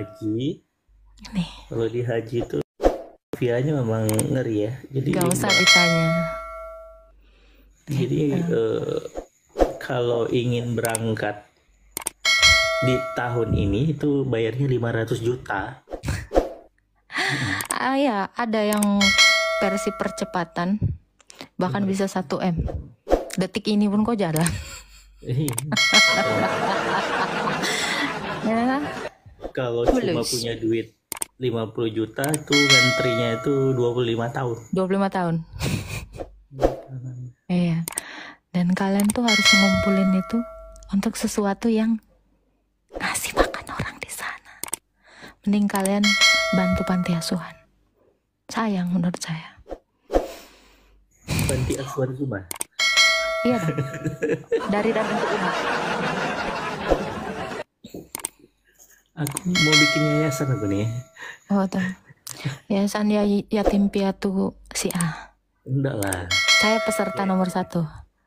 haji. Nih, Kalau di haji itu vianya memang ngeri ya. Jadi gak usah ditanya. kalau ingin berangkat di tahun ini itu bayarnya 500 juta. Ya, ada yang versi percepatan, bahkan bisa 1 M. Detik ini pun kok jalan. Ya, Kalau cuma punya duit 50 juta itu ngantrinya itu 25 tahun. 25 tahun. Iya. Dan kalian tuh harus ngumpulin itu untuk sesuatu yang ngasih makan orang di sana. Mending kalian bantu panti asuhan. Sayang menurut saya. Panti asuhan Suma. Iya dong. Dari dan untuk umat. Aku mau bikin yayasan apa nih? Oh tuh. Yayasan Yatim Piatu si A. Enggak lah. Saya peserta nomor 1.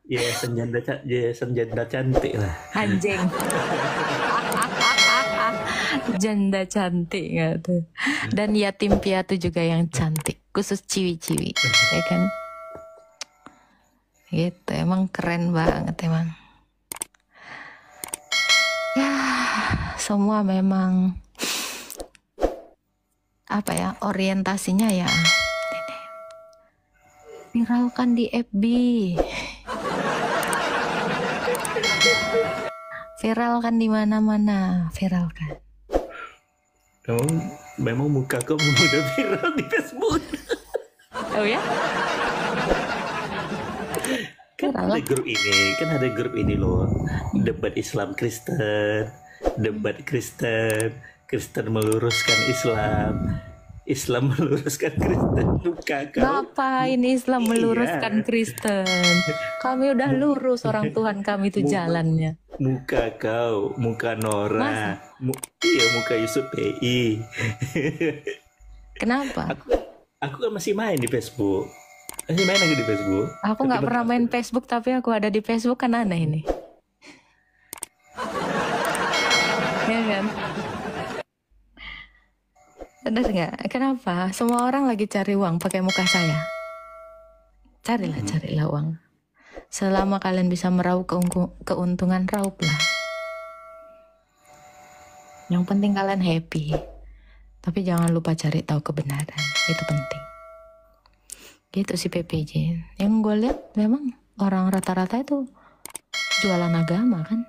Yayasan janda cantik lah. Anjing. Janda cantik gitu. Dan yatim piatu juga yang cantik, khusus ciwi-ciwi, ya kan? Gitu, emang keren banget emang. Ya, semua memang apa ya, orientasinya ya viralkan di FB. Viralkan di mana-mana, viralkan. Memang muka kamu udah viral di Facebook. Oh ya? Kan ada grup ini loh. Debat Islam Kristen, debat Kristen meluruskan Islam, Islam meluruskan Kristen. Muka kau. Ngapain Islam meluruskan Kristen? Kami udah lurus, orang Tuhan kami itu jalannya. Muka kau, muka Nora, iya muka Yusuf PI. Kenapa? Aku kan masih main di Facebook. Masih main lagi di Facebook. Aku nggak pernah main Facebook, tapi aku ada di Facebook, kan aneh ini. Ya kan? Bener nggak? Kenapa? Semua orang lagi cari uang pakai muka saya. Carilah uang. Selama kalian bisa meraup keuntungan, rauplah. Yang penting kalian happy. Tapi jangan lupa cari tahu kebenaran. Itu penting. Gitu sih PPJ. Yang gue lihat memang orang rata-rata itu jualan agama kan.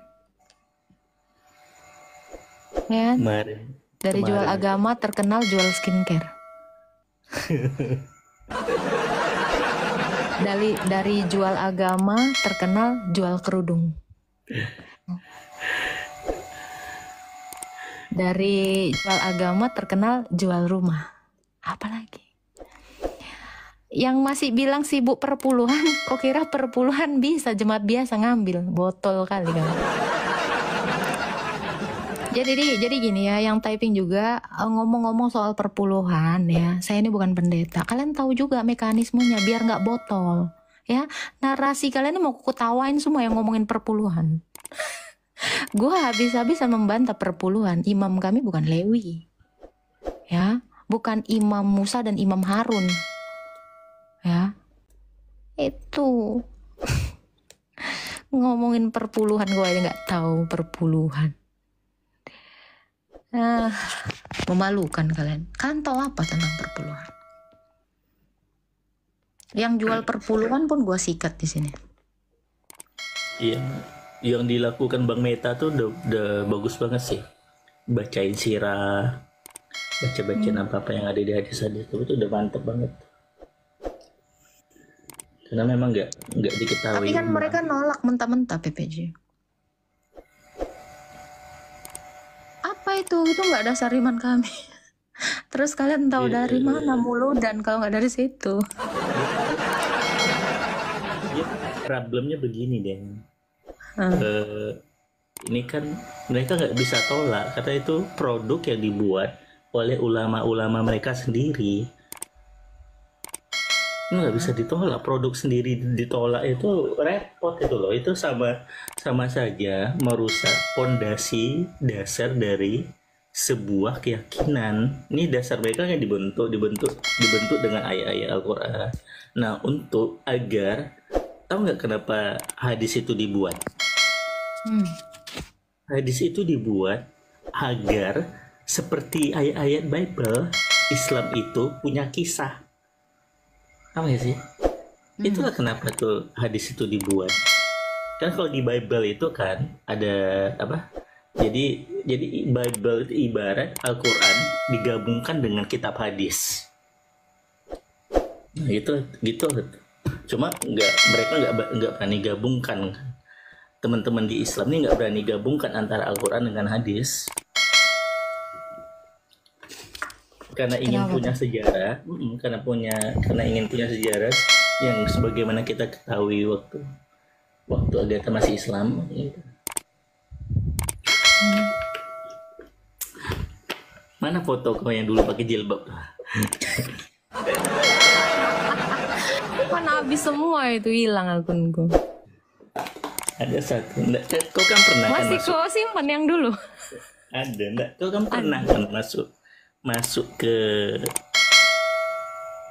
Ya kan? Dari jual agama terkenal jual skincare. Dari jual agama terkenal jual kerudung. Dari jual agama terkenal jual rumah. Apalagi? Yang masih bilang sibuk perpuluhan, kok kira perpuluhan bisa jemaat biasa ngambil botol kali kan? Jadi gini ya, yang typing juga ngomong-ngomong soal perpuluhan ya. Saya ini bukan pendeta. Kalian tahu juga mekanismenya biar nggak botol. Ya, narasi kalian ini mau kutawain semua yang ngomongin perpuluhan. Gue habis-habisan membantah perpuluhan. Imam kami bukan Lewi. Ya, bukan Imam Musa dan Imam Harun. Ya, itu ngomongin perpuluhan, gue aja nggak tahu perpuluhan. Memalukan kalian. Kalian tahu apa tentang perpuluhan? Yang jual perpuluhan pun gue sikat di sini. Iya, yang dilakukan Bang Meta tuh udah bagus banget sih. Bacain sirah, baca-bacain apa-apa yang ada di hadis-hadis itu udah mantep banget. Karena memang nggak diketahui. Tapi kan mereka nolak mentah-mentah PPJ. Apa itu nggak dasar iman kami. Terus kalian tahu dari mana mulu, dan kalau nggak dari situ. Problemnya begini deh. Ini kan mereka nggak bisa tolak karena itu produk yang dibuat oleh ulama-ulama mereka sendiri. Nggak bisa ditolak, produk sendiri ditolak itu repot itu loh. Itu sama saja merusak pondasi dasar dari sebuah keyakinan. Ini dasar mereka yang dibentuk dengan ayat-ayat Al-Quran. Nah, untuk agar tahu nggak kenapa hadis itu dibuat? Hmm. Hadis itu dibuat agar seperti ayat-ayat Bible, Islam itu punya kisah. Tahu nggak sih? Itulah kenapa tuh hadis itu dibuat. Kan kalau di Bible itu kan ada apa? Jadi Bible itu ibarat Al-Quran digabungkan dengan kitab hadis. Nah, itu gitu. Cuma mereka nggak berani gabungkan. Teman-teman di Islam ini nggak berani gabungkan antara Al-Quran dengan hadis. Karena ingin Kenapa punya sejarah, karena ingin punya sejarah yang sebagaimana kita ketahui waktu Agatha masih Islam. Gitu. Mana foto kau yang dulu pakai jilbab? Mana habis semua itu, hilang akunku. Ada satu. Nggak, kau kan pernah kan Masih masuk? kau simpan yang dulu? Ada, enggak? Kau kan pernah kan masuk ke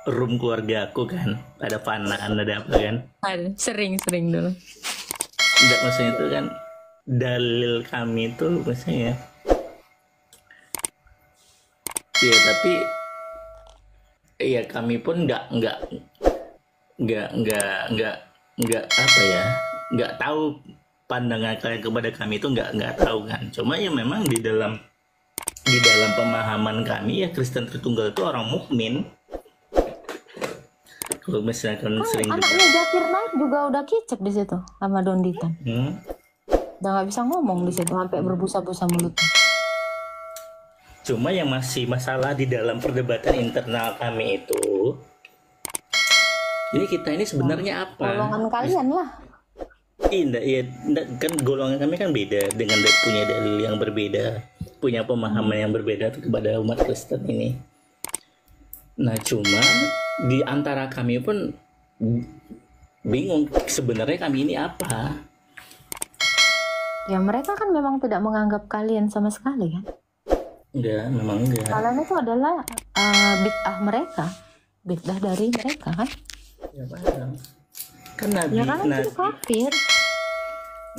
room keluarga aku kan? Ada panaan, ada apa kan? Ada, sering dulu. Enggak, maksudnya itu kan dalil kami itu maksudnya. Iya, tapi iya kami pun nggak apa ya, nggak tahu pandangan kalian kepada kami itu nggak tahu kan. Cuma ya memang di dalam pemahaman kami ya Kristen Tritunggal itu orang mukmin. Kalau misalnya kan sering Anaknya Zakir Naik juga udah kicep di situ sama Donditan. Udah nggak bisa ngomong di situ, sampai berbusa-busa mulutnya. Cuma yang masih masalah di dalam perdebatan internal kami itu, ini kita ini sebenarnya apa? Golongan kalian lah. Iya, kan golongan kami kan beda dengan punya dalil yang berbeda, punya pemahaman yang berbeda kepada umat Kristen ini. Nah, cuma di antara kami pun bingung sebenarnya kami ini apa? Ya mereka kan memang tidak menganggap kalian sama sekali kan. Enggak, memang enggak. Kalian itu adalah bid'ah mereka, bid'ah dari mereka kan. Ya paham. Kan Ya kalian itu kafir.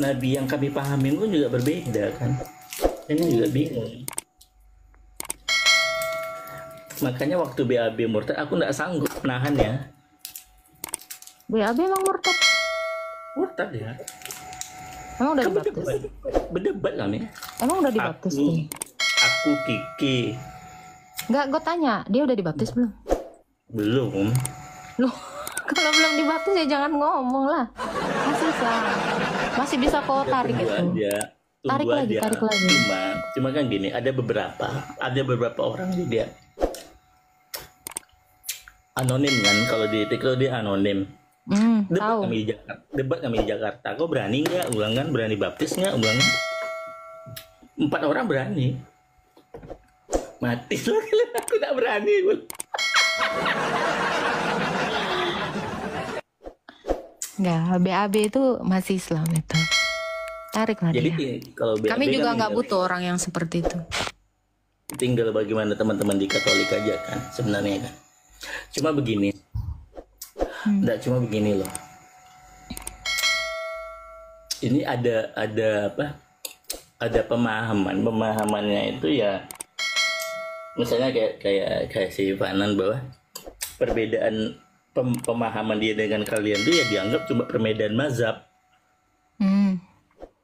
Nabi yang kami pahamin pun juga berbeda kan. Ini juga bingung. Makanya waktu BAB murtad aku nggak sanggup nahannya. BAB emang murtad? Murtad ya. Emang udah Kan dibaptis? berdebat kami. Emang udah dibaptis nih? Aku Kiki Enggak, gue tanya, dia udah dibaptis belum? belum. Loh, kalau belum dibaptis ya jangan ngomong lah. Masih bisa kau tarik Tunggu itu. aja. Tarik lagi. Cuma kan gini, ada beberapa orang juga anonim kan, kalau di TikTok dia anonim. Tahu. Debat kami di Jakarta. Kau berani nggak? Ulang kan, berani baptis nggak? Ulang. 4 orang berani. Mati lah kalian, aku tak berani. Enggak, BAB itu masih Islam itu. Tarik lah Jadi dia. kalau BAB Kami juga kan nggak butuh orang yang seperti itu. tinggal bagaimana teman-teman di Katolik aja kan sebenarnya kan. Cuma begini. Enggak, cuma begini loh. Ini ada apa? Ada pemahamannya itu ya. Misalnya kayak si Fanan bahwa perbedaan pemahaman dia dengan kalian itu ya dianggap cuma perbedaan mazhab.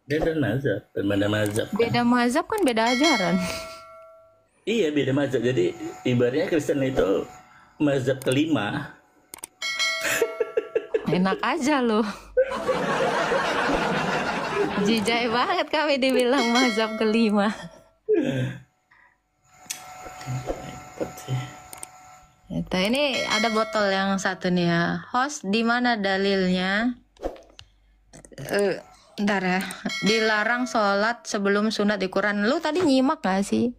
Beda mazhab. Kan? Beda mazhab kan beda ajaran. Iya, beda mazhab. Jadi ibaratnya Kristen itu mazhab kelima. Enak aja loh. Jijai banget kami dibilang mazhab kelima. Itu ini ada botol yang satu nih ya. Host, di mana dalilnya? Ntar ya. Dilarang sholat sebelum sunat di Quran. Lu tadi nyimak gak sih?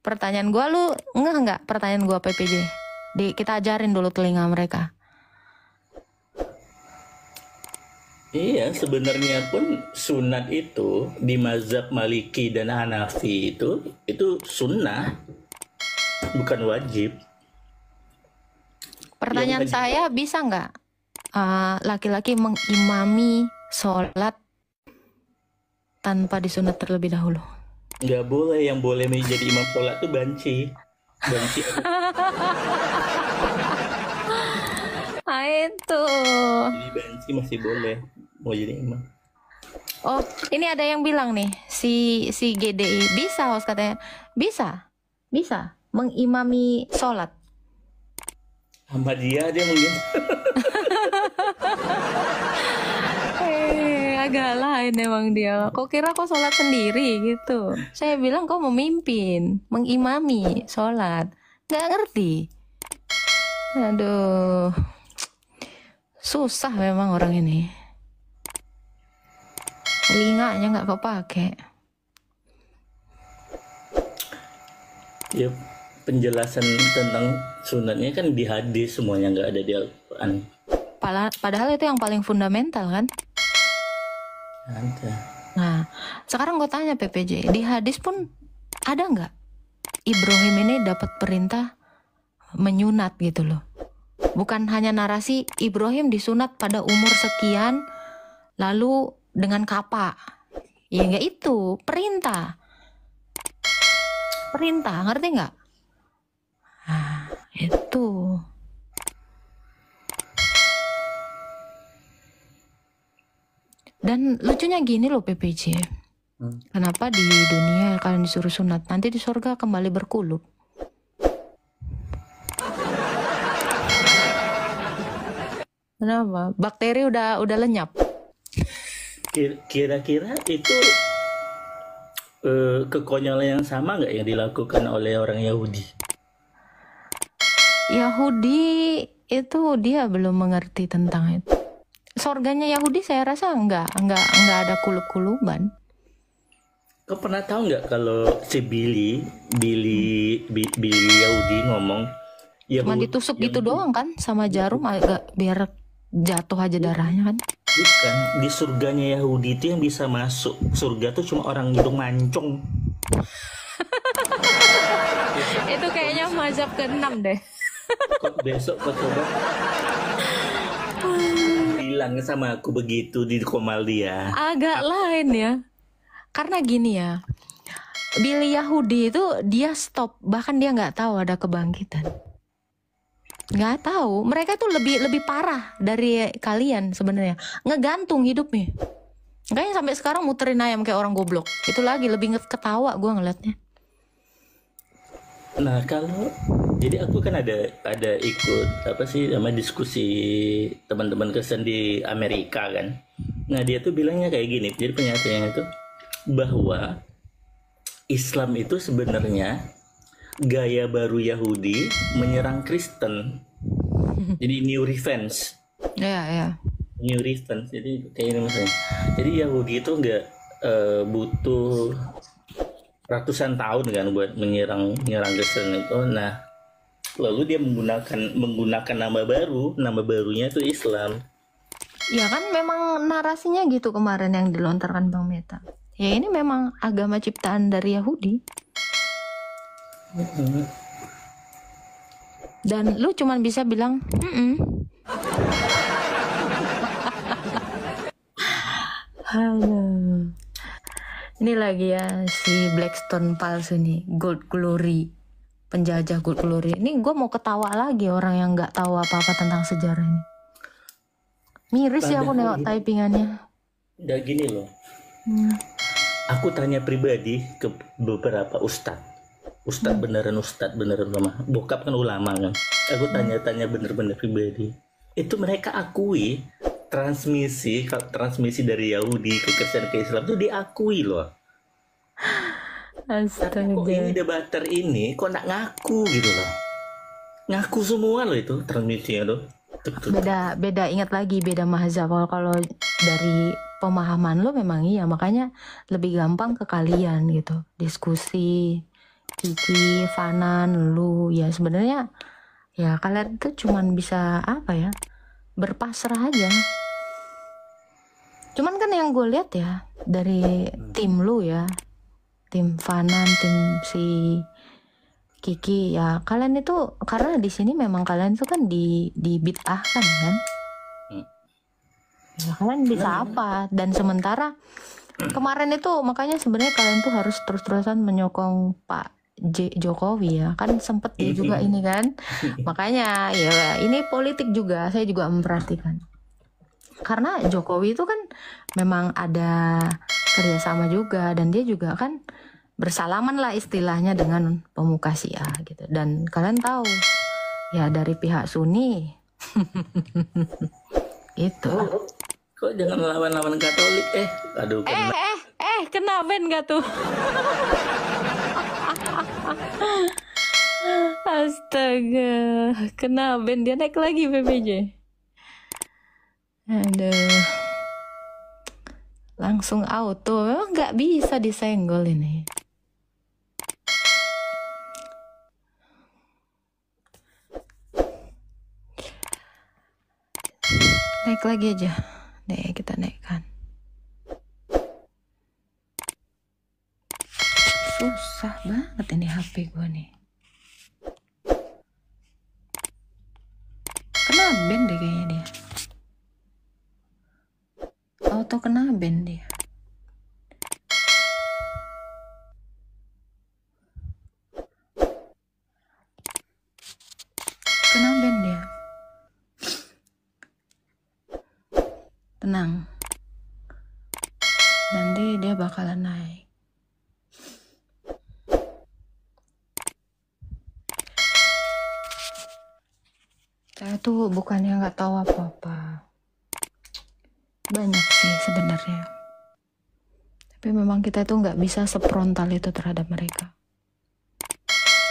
Pertanyaan gua, lu nggak pertanyaan gua PPJ? Kita ajarin dulu telinga mereka. Iya, sebenarnya pun sunat itu di mazhab Maliki dan Hanafi itu sunnah, bukan wajib. Yang Pertanyaan wajib saya, bisa nggak laki-laki mengimami sholat tanpa disunat terlebih dahulu? nggak boleh. Yang boleh menjadi imam sholat tuh banci. Banci Itu. jadi banci masih boleh mau jadi imam. Oh, ini ada yang bilang nih, si GDI bisa, host katanya bisa mengimami sholat. Sama dia mungkin. Agak lain emang dia. Kok kira kok sholat sendiri gitu? Saya bilang kok memimpin, mengimami sholat. Nggak ngerti. Aduh, susah memang orang ini. Telinganya nggak kepake. Ya, penjelasan tentang sunatnya kan di hadis, semuanya nggak ada di Al-Quran. Padahal itu yang paling fundamental kan? Ada. Nah, sekarang gue tanya PPJ, di hadis pun ada nggak Ibrahim ini dapat perintah menyunat gitu loh? Bukan hanya narasi Ibrahim disunat pada umur sekian, lalu dengan kapak. Ya nggak, itu perintah. Perintah, ngerti nggak? Nah, itu. Dan lucunya gini loh PPJ. Kenapa di dunia kalian disuruh sunat, nanti di surga kembali berkulup? Kenapa? Bakteri udah lenyap. Kira-kira itu kekonyolan yang sama nggak yang dilakukan oleh orang Yahudi? Yahudi itu dia belum mengerti tentang itu. Sorganya Yahudi saya rasa enggak ada kulup-kuluban. Kau pernah tahu nggak kalau si Billy Yahudi ngomong Cuma ditusuk gitu doang kan sama jarum agak biar jatuh aja darahnya kan. Bukan, di surganya Yahudi itu yang bisa masuk surga tuh cuma orang hidung mancung. Itu kayaknya mazhab ke-6 deh. Kok besok kau coba bilang sama aku begitu di Komal dia. Agak lain ya. Karena gini ya, Billy Yahudi itu dia stop, bahkan dia nggak tahu ada kebangkitan. Nggak tahu, mereka tuh lebih parah dari kalian sebenarnya. Ngegantung hidupnya. Kayaknya sampai sekarang muterin ayam kayak orang goblok. Itu lagi lebih ketawa gue ngeliatnya. Nah kalau jadi aku kan ada ikut apa sih sama diskusi teman-teman Kristen di Amerika kan. Nah dia tuh bilangnya kayak gini. Jadi pernyataannya itu bahwa Islam itu sebenarnya gaya baru Yahudi menyerang Kristen. Jadi new revenge. Ya. New revenge. Jadi kayak ini misalnya. Jadi Yahudi itu nggak butuh ratusan tahun kan buat menyerang Kristen itu. Nah, lalu dia menggunakan nama barunya itu Islam. Ya kan memang narasinya gitu kemarin yang dilontarkan Bang Meta. Ya ini memang agama ciptaan dari Yahudi. Dan lu cuman bisa bilang, Halo. Ini lagi ya si Blackstone palsu nih, Gold Glory, penjajah Gold Glory. Ini gue mau ketawa lagi orang yang nggak tahu apa-apa tentang sejarah ini. Miris ya aku nengok typingannya. Udah gini loh. Aku tanya pribadi ke beberapa Ustadz beneran ulama. Bokap kan ulama kan. Aku tanya bener-bener pribadi. Itu mereka akui transmisi dari Yahudi ke Kristen ke Islam tuh diakui loh. Astaga. Tapi kok ini debater ini kok nggak ngaku gitu loh. Ngaku semua loh itu transmisinya tuh. Beda ingat lagi beda mazhab. Kalau dari pemahaman lo memang iya, makanya lebih gampang ke kalian gitu diskusi. Kiki, Fanan, lu ya sebenarnya ya kalian tuh cuman bisa apa ya, berpasrah aja. yang gue lihat ya dari tim lu ya, tim Fanan, tim si Kiki ya, kalian itu karena di sini memang kalian itu kan di bid'ahkan kan, ya kalian bisa apa? Dan sementara kemarin itu makanya sebenarnya kalian tuh harus terus-terusan menyokong Pak Jokowi ya, kan sempet dia juga ini kan, makanya ya ini politik juga, saya juga memperhatikan. Karena Jokowi itu kan memang ada kerjasama juga, dan dia juga kan bersalaman lah istilahnya dengan pemuka Syiah gitu. Dan kalian tahu ya dari pihak Sunni itu. Kok jangan lawan-lawan Katolik? Aduh, Kena ban gak tuh? Astaga, kena ban, dia naik lagi PPJ. Aduh, langsung auto, memang nggak bisa disenggol ini. Naik lagi aja, nih kita naikkan. Susah banget ini HP gue nih. Kena ban deh kayaknya dia. Auto kena ban dia. Kena ban dia. Tenang. Nanti dia bakalan naik. Saya tuh bukannya nggak tahu apa-apa. Banyak sih sebenarnya. Tapi memang kita tuh nggak bisa sefrontal itu terhadap mereka.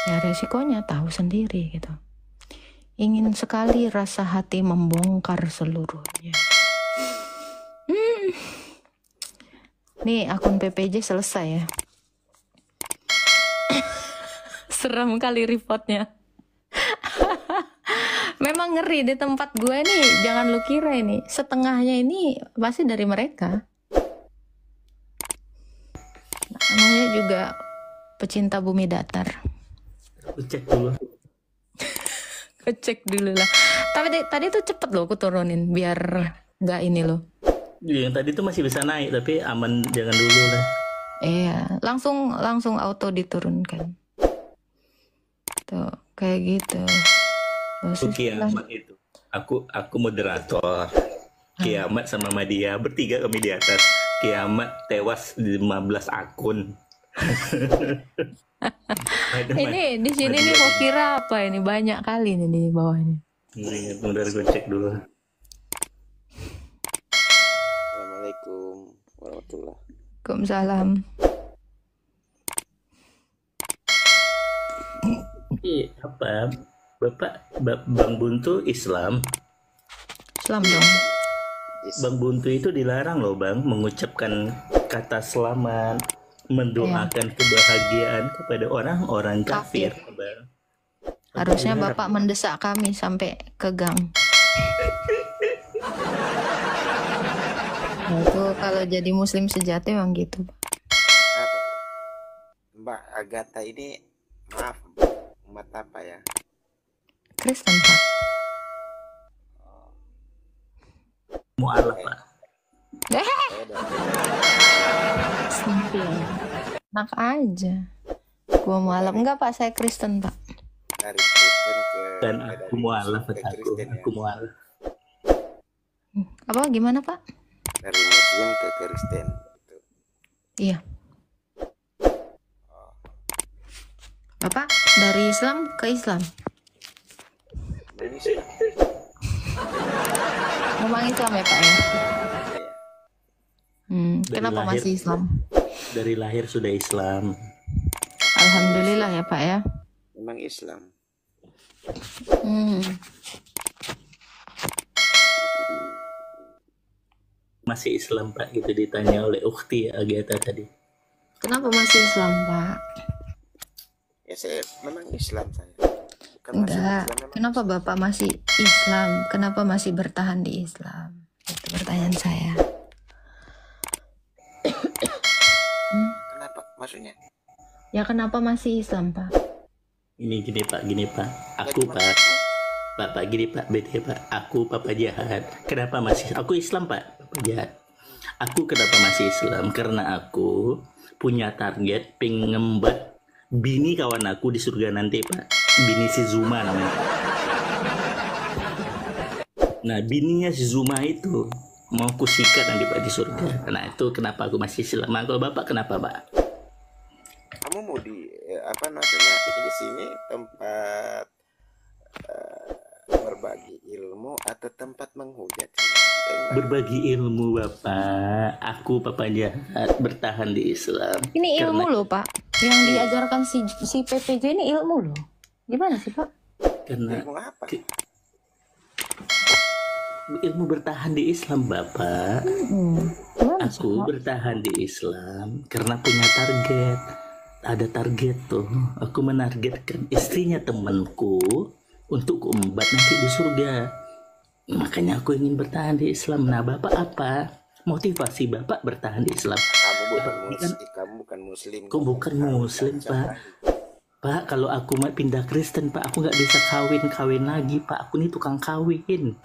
Ya resikonya tahu sendiri gitu. Ingin sekali rasa hati membongkar seluruhnya. Nih akun PPJ selesai ya. Seram kali reportnya. Memang ngeri di tempat gue nih, jangan lu kira ini setengahnya ini pasti dari mereka. Namanya juga pecinta bumi datar. cek dulu. Cek dulu lah. Tapi tadi tuh cepet loh aku turunin biar nggak ini loh. Yang tadi tuh masih bisa naik, tapi aman jangan dulu lah. Iya, langsung auto diturunkan. Tuh, kayak gitu. Kiamat itu. Aku moderator. Kiamat sama Madia bertiga kami di atas. Kiamat tewas 15 akun. Ini di sini nih kok kira apa ini banyak kali nih di bawah ini. Ini bentar gue cek dulu. Assalamualaikum warahmatullahi. Waalaikumsalam. Apa? Bang Buntu Islam. Islam dong. Bang Buntu itu dilarang loh Bang mengucapkan kata selamat, mendoakan kebahagiaan kepada orang-orang kafir. Bang. Harusnya Bapak mendesak kami sampai ke gang. Nah, itu kalau jadi muslim sejati memang gitu. Mbak Agatha ini maaf umat apa ya? Kristen Pak. Mu'alaf Pak. Sempil. Enak aja. Gua mualaf enggak Pak, saya Kristen Pak. Dari Kristen ke Dan aku mu'alaf ke Kristen ya. aku mu'alaf. Apa gimana Pak? Dari Muslim ke Kristen gitu. Iya. Bapak dari Islam ke Islam. Dari Islam. Memang Islam ya Pak ya? Iya. Kenapa lahir. masih Islam? Dari lahir sudah Islam. Alhamdulillah ya Pak ya. Memang Islam. Masih Islam Pak, itu ditanya oleh ukhti Agatha tadi. Kenapa masih Islam Pak? Ya saya memang Islam saya. Bukan masuk Enggak. Islam, memang Kenapa Bapak masih Islam? Kenapa masih bertahan di Islam? Itu pertanyaan saya. maksudnya? Ya kenapa masih Islam, Pak? Ini gini Pak, aku Jadi Pak, Pak gini Pak, beda Pak, aku Papa jahat. Kenapa masih? Aku Islam Pak, Papa jahat. Aku kenapa masih Islam? Karena aku punya target pengen ngembat bini kawan aku di surga nanti Pak. Bini si Zuma namanya. Nah bininya si Zuma itu mau kusikat nanti Pak di surga. Nah itu kenapa aku masih Islam. Nah, kalau Bapak kenapa Pak? kamu mau di apa namanya? Di sini tempat berbagi ilmu atau tempat menghujat? Berbagi ilmu Bapak. Aku Papa jahat bertahan di Islam. Ini ilmu Karena- loh, Pak. Yang diajarkan si PPJ ini ilmu loh. Gimana sih, Pak? Karena Ilmu apa? ilmu bertahan di Islam Bapak. Gimana sih, Aku Pak? bertahan di Islam karena punya target. Ada target tuh. Aku menargetkan istrinya temanku untuk kuembat nanti di surga. Makanya aku ingin bertahan di Islam. Nah Bapak apa motivasi Bapak bertahan di Islam? Kamu bukan Bapak, muslim, kamu bukan muslim. Kok bukan muslim Pak? Pak kalau aku mau pindah Kristen Pak, aku nggak bisa kawin lagi Pak. Aku ini tukang kawin.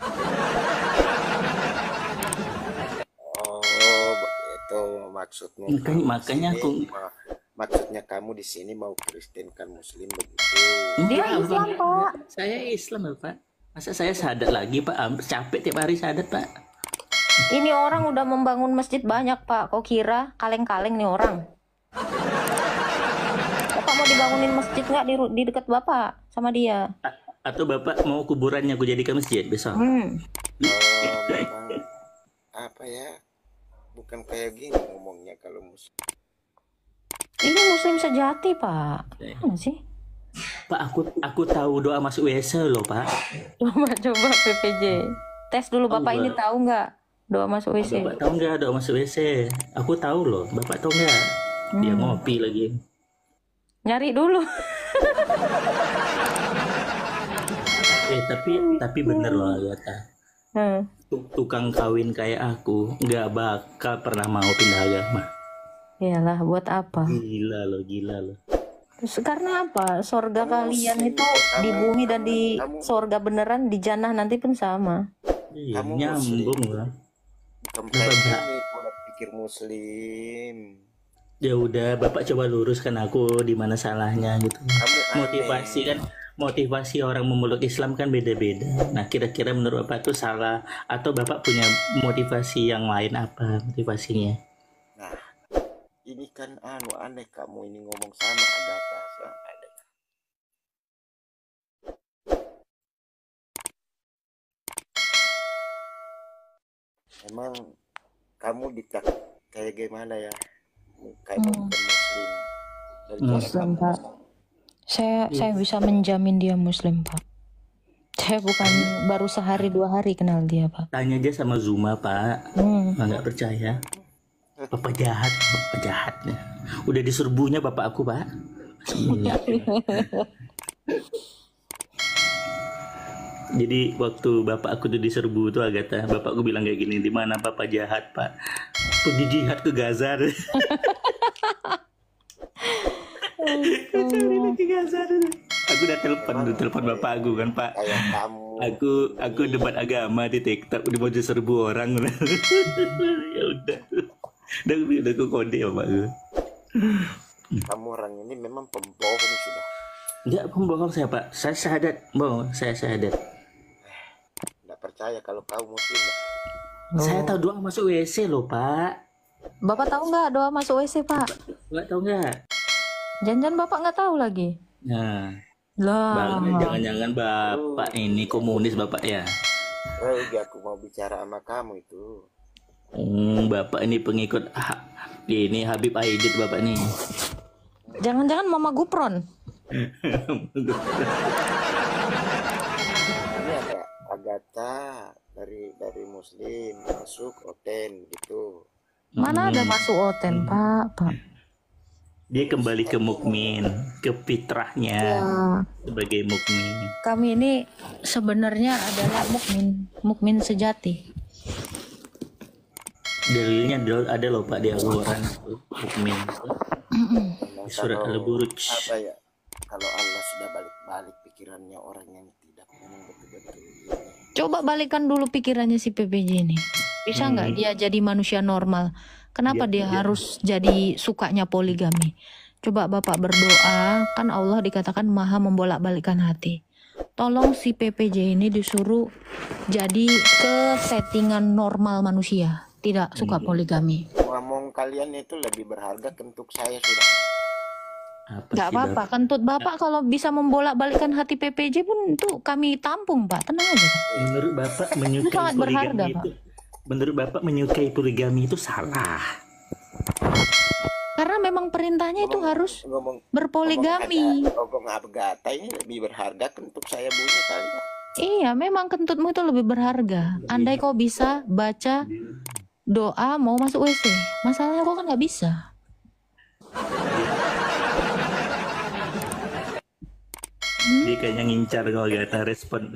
Oh, begitu maksudnya. Makanya Di aku sini maksudnya kamu di sini mau Kristen kan muslim begitu. Dia Enggak, Islam, Pak. Pak. Saya Islam Pak. Masa saya syahadat lagi Pak? Capek tiap hari syahadat Pak. Ini orang udah membangun masjid banyak, Pak. Kok kira kaleng-kaleng nih orang? Bapak mau dibangunin masjid nggak di dekat Bapak sama dia? Atau Bapak mau kuburannya aku jadikan masjid besok? Oh, memang apa ya? Bukan kayak gini ngomongnya kalau muslim. Ini muslim sejati, Pak. Gimana sih? Pak aku tahu doa masuk WC loh Pak. Coba PPJ. Tes dulu Bapak Allah. ini tahu nggak doa masuk WC? Bapak tahu nggak doa masuk WC? Aku tahu loh. Bapak tahu nggak? Dia ngopi lagi. Nyari dulu. Tapi bener loh Agatha. Hmm. Tukang kawin kayak aku nggak bakal pernah mau pindah agama. Iyalah, buat apa? Gila loh. Terus karena apa? Sorga Kamu kalian muslim, itu di kamu- bumi dan di kamu- sorga beneran di jannah nanti pun sama. Iya, Kamu nyambung lah. Tempat Bapak. ini pola pikir muslim. Ya udah, Bapak coba luruskan aku di mana salahnya gitu. Kamu Motivasi kan, motivasi orang memeluk Islam kan beda-beda. Nah, kira-kira menurut Bapak itu salah atau Bapak punya motivasi yang lain apa motivasinya? Nah, ini kan aneh kamu ini ngomong sama Agatha, aneh. Emang kamu kayak gimana ya? Kamu bukan muslim. Dari cara Muslim, kamu- Pak. Saya bisa menjamin dia muslim, Pak. Saya bukan baru sehari 2 hari kenal dia, Pak. Tanya aja sama Zuma, Pak. Nggak percaya. Bapak jahat. Udah diserbunya bapak aku, Pak. Semuanya. Jadi waktu bapak aku tuh diserbu tuh Agatha, bapakku bilang kayak gini, di mana bapak jahat Pak? Pergi jihad ke Gaza. Ke Gaza. Aku udah telepon bapak aku kan Pak. kayak kamu. Aku debat agama di TikTok udah mau diserbu orang. Ya udah. Udah aku kode ya Pak. Kamu orang ini memang pembohong sudah. Enggak pembohong saya Pak. Saya syahadat. Saya syahadat. Tidak percaya kalau kau muslim. Saya tahu doa masuk WC loh Pak. Bapak tahu nggak doa masuk WC, Pak? Enggak tahu nggak? Jangan-jangan Bapak nggak tahu lagi. Nah, Lah. jangan-jangan bapak ini komunis bapak ya? Aku mau bicara sama kamu itu. Bapak ini pengikut ini Habib Aidit bapak nih. Jangan-jangan Mama Gupron. Ini ada Agatha dari muslim masuk Oten gitu. Mana ada masuk Oten, Pak? Dia kembali ke mukmin, ke fitrahnya sebagai mukmin. Kami ini sebenarnya adalah mukmin sejati. Dalilnya ada loh Pak di Al-Quran mukmin. Memang Surat kalau Al-Buruj. apa ya, kalau Allah sudah balik-balik pikirannya orang yang tidak memang betul-betul ini. Coba balikan dulu pikirannya si PPJ ini. Bisa nggak dia jadi manusia normal? Kenapa dia harus jadi sukanya poligami? Coba Bapak berdoa, kan Allah dikatakan maha membolak-balikkan hati. Tolong si PPJ ini disuruh jadi ke settingan normal manusia, tidak suka poligami. Ngomong kalian itu lebih berharga kentut saya sudah. Apa Nggak sih, apa-apa, Bapak? kentut Bapak kalau bisa membolak-balikkan hati PPJ pun itu kami tampung Pak, tenang aja Pak. Menurut Bapak menyukai sangat berharga, poligami Pak. itu, menurut Bapak menyukai poligami itu salah. Karena memang perintahnya itu harus berpoligami. Ngomong abgata ini lebih berharga kentut saya bunyi kali ya. Iya, memang kentutmu itu lebih berharga. Andai kau bisa baca doa mau masuk WC, masalahnya kau kan nggak bisa. Dia kayaknya ngincar kalau Gata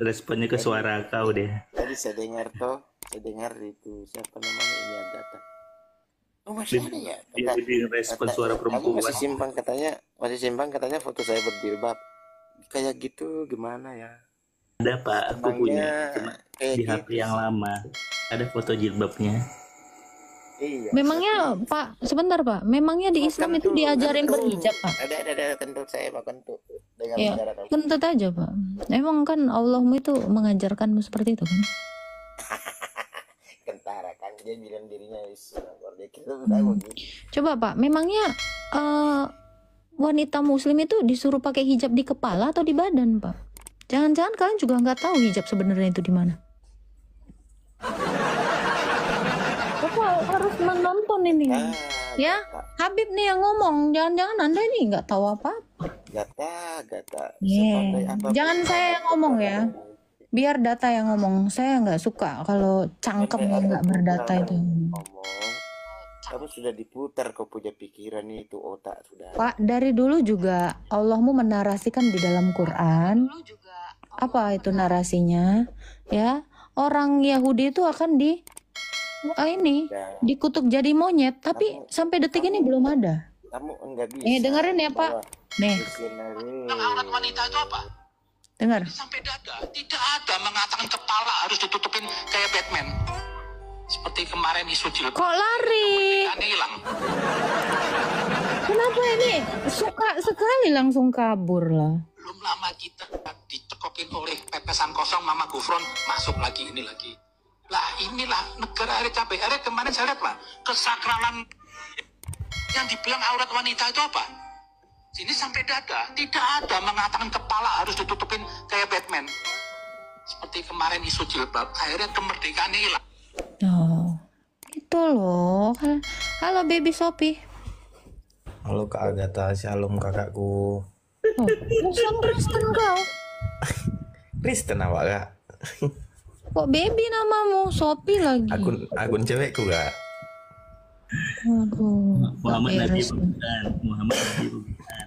responnya ke suara kau deh. Tadi saya dengar itu siapa namanya ini Agatha. Oh masih ada ya? Dia respon suara Kamu perempuan. masih simpang katanya foto saya berjilbab. Kayak gitu gimana ya? Ada Pak, aku punya cuma di HP yang lama. Ada foto jilbabnya. Iya. Memangnya Pak, sebentar Pak, memangnya di Islam itu diajarin berhijab Pak? Ada kentut saya Pak kentut. Dengan Ya, bicara kamu. kentut aja Pak. Emang kan Allahmu itu mengajarkanmu seperti itu kan? Kentara kan dia bilang dirinya Islam. Dia kira udah begitu. Coba Pak, memangnya wanita muslim itu disuruh pakai hijab di kepala atau di badan Pak? Jangan-jangan kalian juga nggak tahu hijab sebenarnya itu di mana? Bapak harus menonton ini. Ya, Habib nih yang ngomong. Jangan-jangan Anda ini nggak tahu apa-apa. Gata. Yeah. Sebagai apa- Jangan saya yang ngomong ya. Biar data yang ngomong. Saya nggak suka kalau cangkem yang nggak berdata itu. Ngomong. Kamu sudah diputar kau punya pikiran itu otak sudah. Pak, dari dulu juga Allahmu menarasikan di dalam Quran. Apa itu narasinya? Ya, orang Yahudi itu akan dikutuk jadi monyet, tapi sampai detik ini belum ada. Kamu enggak bisa. Dengerin ya, Pak. Nih, Aurat wanita itu apa? dengar. Sampai dada. Tidak ada mengatakan kepala harus ditutupin kayak Batman. Seperti kemarin isu jilbab. Kok lari? Aneh hilang. Kenapa ini? Suka sekali langsung kabur lah. Belum lama kita dicekokin oleh pepesan kosong Mama Gufron masuk lagi ini lagi. Lah inilah negara hari cabai. Hari kemarin saya lihat Pak, kesakralan yang dibilang aurat wanita itu apa? Sini sampai dada. Tidak ada mengatakan kepala harus ditutupin kayak Batman. Seperti kemarin isu jilbab. Akhirnya kemerdekaan hilang. Oh, itu loh. Halo baby Sophie. Halo Kak Agatha, shalom kakakku. Oh, Islam Kristen kau. Kristen awak Kak? Kok baby namamu? Sophie lagi. Akun cewekku Kak. Aduh, Muhammad nggak Nabi beres. bukan. Muhammad Nabi bukan.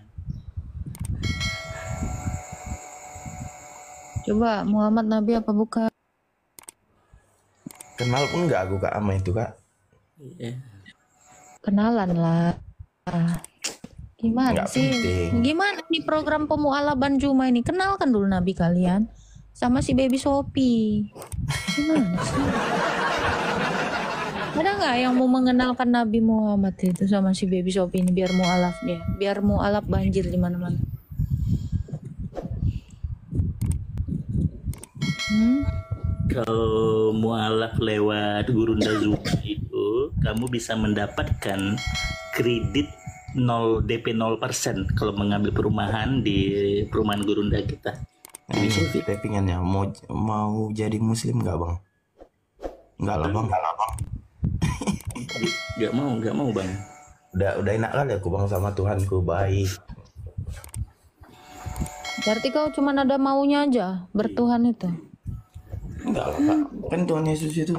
Coba Muhammad Nabi apa bukan? Kenal pun nggak aku Kak sama itu Kak. Iya. Kenalan lah. Gimana Nggak sih? penting. Gimana nih program pemualaban Juma ini? Kenalkan dulu Nabi kalian sama si baby Sophie. Gimana sih? Ada nggak yang mau mengenalkan Nabi Muhammad itu sama si baby Sophie ini biar mualaf dia, biar mualaf banjir di mana-mana. Kalau mualaf lewat Gurunda Zuma itu, kamu bisa mendapatkan kredit 0 DP 0% kalau mengambil perumahan di perumahan Gurunda kita. Ini tappingannya mau jadi muslim nggak Bang? Nggak lah Bang. Gak mau bang. Udah enak kali aku Bang sama Tuhanku, baik. Berarti kau cuma ada maunya aja bertuhan itu. Enggak lah Kak, kan Tuhan Yesus itu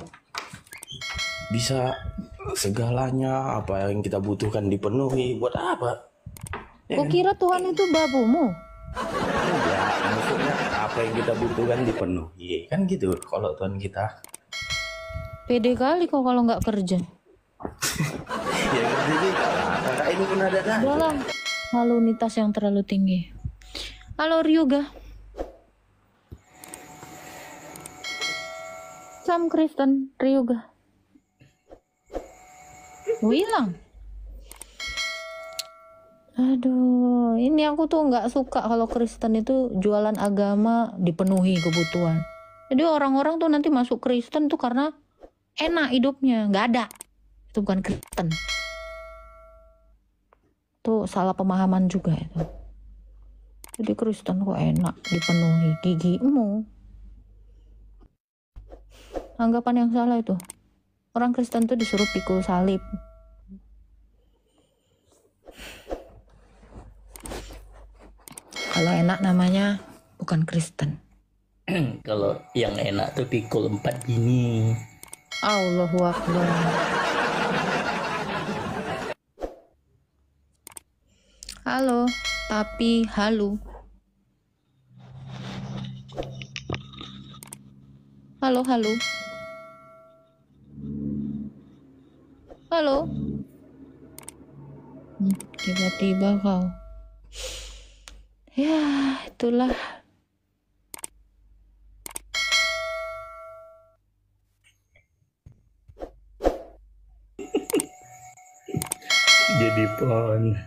bisa segalanya, apa yang kita butuhkan dipenuhi. Buat apa? Kau kira Tuhan itu babumu? Ya, maksudnya apa yang kita butuhkan dipenuhi. Kan gitu kalau Tuhan kita. Pede kali kau kalau nggak kerja. Ya ngerti juga lah. Kakak ini pun ada dah. Udahlah, halunitas yang terlalu tinggi. Halo Ryuga. Sam Kristen Ryuga. Hilang. Aduh, ini aku tuh nggak suka kalau Kristen itu jualan agama dipenuhi kebutuhan. Jadi orang-orang tuh nanti masuk Kristen tuh karena enak hidupnya, nggak ada. Itu bukan Kristen. Tuh salah pemahaman juga itu. Jadi Kristen kok enak dipenuhi gigimu. Anggapan yang salah itu. Orang Kristen tuh disuruh pikul salib. Kalau enak namanya bukan Kristen. Kalau yang enak tuh pikul 4 bini. Allahu Akbar. Halo, tapi halo. Halo, halo. Halo. Tiba-tiba kau. Ya, itulah. Jadi pohon.